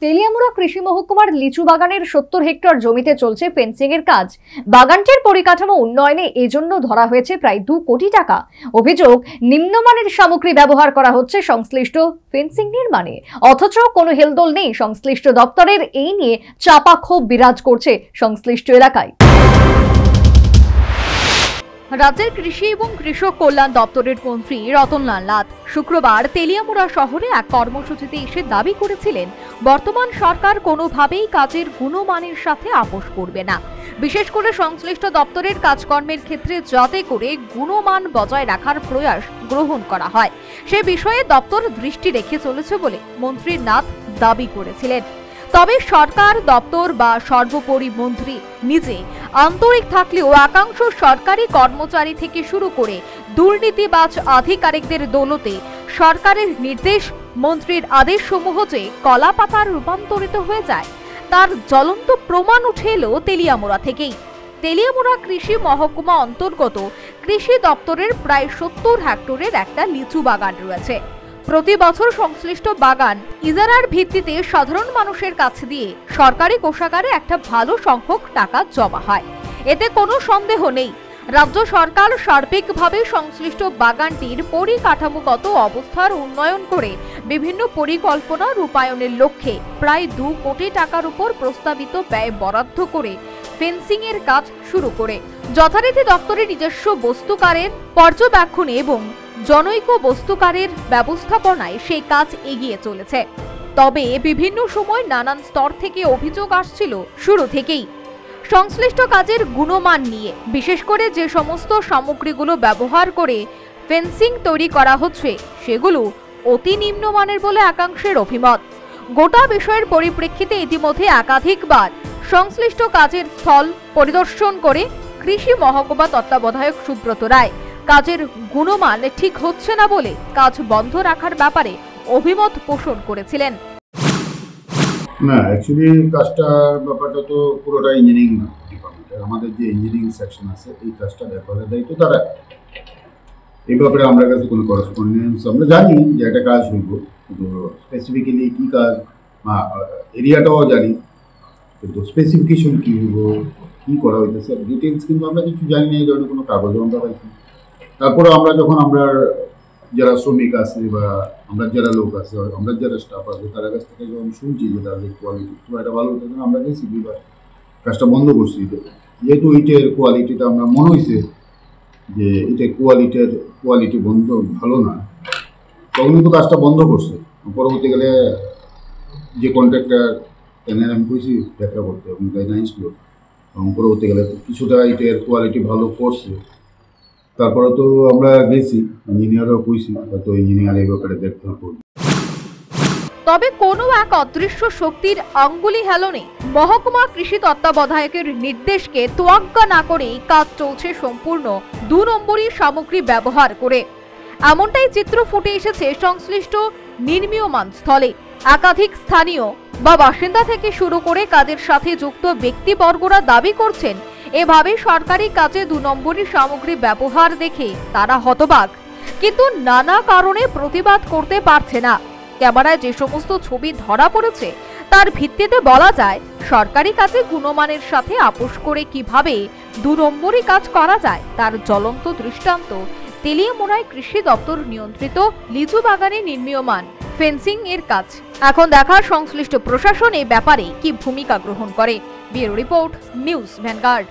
তেলিয়ামুড়া কৃষি মহকুমার লিচু বাগানের ৭০ হেক্টর জমিতে চলছে ফেন্সিং এর কাজ। বাগানটির পরিকাঠামো উন্নয়নে এজন্য ধরা হয়েছে প্রায় ২ কোটি টাকা। অভিযোগ, নিম্নমানের সামগ্রী ব্যবহার করা হচ্ছে সংশ্লিষ্ট ফেন্সিং নির্মাণে, অথচ কোনো হেলদোল নেই সংশ্লিষ্ট দপ্তরের। এই নিয়ে চাপা ক্ষোভ বিরাজ করছে সংশ্লিষ্ট এলাকায়। রাজ্যের কৃষি এবং কৃষক কল্যাণ দপ্তরের মন্ত্রী রতনলাল নাথ শুক্রবার তেলিয়ামুড়া শহরে এক কর্মসূচিতে এসে দাবি করেছিলেন, বর্তমান সরকার কোনোভাবেই কাজের গুণমানের সাথে আপোষ করবে না, বিশেষ করে সংশ্লিষ্ট দপ্তরের কাজকর্মের ক্ষেত্রে যাতে করে গুণমান বজায় রাখার প্রয়াস গ্রহণ করা হয় সে বিষয়ে দপ্তর দৃষ্টি রেখে চলেছে বলে মন্ত্রী নাথ দাবি করেছিলেন। তবে সরকার দপ্তর বা সর্বোপরি মন্ত্রী নিজে আন্তরিক থাকলেও একাংশ সরকারি কর্মচারী থেকে শুরু করে দুর্নীতিবাজ আধিকারিকদের দৌলতে সরকারের নির্দেশ, মন্ত্রীর আদেশসমূহ যে কলাপাতার রূপান্তরিত হয়ে যায় তার জ্বলন্ত প্রমাণ উঠে এলো তেলিয়ামুড়া থেকেই। তেলিয়ামুড়া কৃষি মহকুমা অন্তর্গত কৃষি দপ্তরের প্রায় ৭০ হেক্টরের একটা লিচু বাগান রয়েছে। প্রতি বছর সংশ্লিষ্ট বাগান ইজারার ভিত্তিতে সাধারণ মানুষের কাছে দিয়ে সরকারি কোষাগারে একটা ভালো সংখ্যক টাকা জমা হয়। এতে কোনো সন্দেহ নেই, রাজ্য সরকার সার্বিকভাবে সংশ্লিষ্ট বাগানটির পরিকাঠামোগত অবস্থার উন্নয়ন করে বিভিন্ন পরিকল্পনা রূপায়ণের লক্ষ্যে প্রায় ২ কোটি টাকার উপর প্রস্তাবিত ব্যয় বরাদ্দ করে ফেন্সিং এর কাজ শুরু করে যথারীতি দপ্তরের নিজস্ব বস্তুকারের পর্যবেক্ষণে এবং জনৈক বস্তুকারের ব্যবস্থাপনায় সেই কাজ এগিয়ে চলেছে। তবে বিভিন্ন সময় নানান স্তর থেকে অভিযোগ আসছিল শুরু থেকেই সংশ্লিষ্ট কাজের গুণমান নিয়ে, বিশেষ করে যে সমস্ত সামগ্রীগুলো ব্যবহার করে ফেন্সিং তৈরি করা হচ্ছে সেগুলো অতি নিম্নমানের বলে একাংশের অভিমত। গোটা বিষয়ের পরিপ্রেক্ষিতে ইতিমধ্যে একাধিকবার সংশ্লিষ্ট কাজের স্থল পরিদর্শন করে কৃষি মহকুমা তত্ত্বাবধায়ক সুব্রত রায় কাজের গুণমান ঠিক হচ্ছে না বলে কাজ বন্ধ রাখার ব্যাপারে অভিমত পোষণ করেছিলেন। না, অ্যাকচুয়ালি কাজটার ব্যাপারটা তো পুরোটা ইঞ্জিনিয়ারিং ডিপার্টমেন্টের, আমাদের যে ইঞ্জিনিয়ারিং সেকশন আছে এই কাজটা ব্যাপারের দায়িত্ব তারা। এই ব্যাপারে আমরা কাছে কোনো করেসপন্ডেন্স আমরা জানি যে একটা কাজ হইব, কিন্তু স্পেসিফিক্যালি কী কাজ বা এরিয়াটাও জানি, কিন্তু স্পেসিফিকেশন কী হইব, কী করা হইতেছে ডিটেলস কিন্তু আমরা কিছু জানি না। এই ধরনের কোনো কাগজও আমরা পাইছি। তারপরে আমরা যখন আমরা যারা শ্রমিক আছে বা আমরা যারা লোক আছে, আমরা যারা স্টাফ আছে তাদের কাছ থেকে যখন শুনছি যে তাদের কোয়ালিটি খুব একটা ভালো হইতেছে, আমরা গেছি দুইবার কাজটা বন্ধ করছি। যেহেতু ইটের কোয়ালিটিটা আমরা মনে হয়েছে যে ইটের কোয়ালিটি বন্ধ ভালো না, তখন কিন্তু কাজটা বন্ধ করছে। পরবর্তীকালে যে কন্ট্রাক্টর এনে আমি কইছি দেখা করতে এবং গাইডলাইন্সগুলো, এবং পরবর্তীকালে কিছুটা ইটের কোয়ালিটি ভালো করছে। তারপরে তো আমরা গেছি ইঞ্জিনিয়ারও কইছি, হয়তো ইঞ্জিনিয়ার এই ব্যাপারে দেখতে হবে। তবে কোনো এক অদৃশ্য শক্তির আঙ্গুলি হেলনে মহকুমা কৃষি তত্ত্বাবধায়কের নির্দেশকে তোয়াক্কা না করেই কাজ চলছে সম্পূর্ণ ২ নম্বরী সামগ্রী ব্যবহার করে। এমনটাই চিত্র ফুটে এসেছে সংশ্লিষ্ট নির্মীয়মান স্থলে। একাধিক স্থানীয় বা বাসিন্দা থেকে শুরু করে কাজের সাথে যুক্ত ব্যক্তিবর্গরা দাবি করছেন, এভাবে সরকারি কাজে ২ নম্বরী সামগ্রী ব্যবহার দেখে তারা হতবাক, কিন্তু নানা কারণে প্রতিবাদ করতে পারছে না। ক্যামেরায় যে সমস্ত ছবি ধরা পড়েছে তার ভিত্তিতে বলা যায়, সরকারি কাজে গুণমানের সাথে আপোষ করে কিভাবে ২ নম্বরী কাজ করা যায় তার জ্বলন্ত দৃষ্টান্ত তেলিয়ামুড়ায় কৃষি দপ্তর নিয়ন্ত্রিত লিচু বাগানে নির্মীয়মান ফেন্সিং এর কাজ। এখন দেখার সংশ্লিষ্ট প্রশাসন এই ব্যাপারে কি ভূমিকা গ্রহণ করে। Bureau report, news vanguard.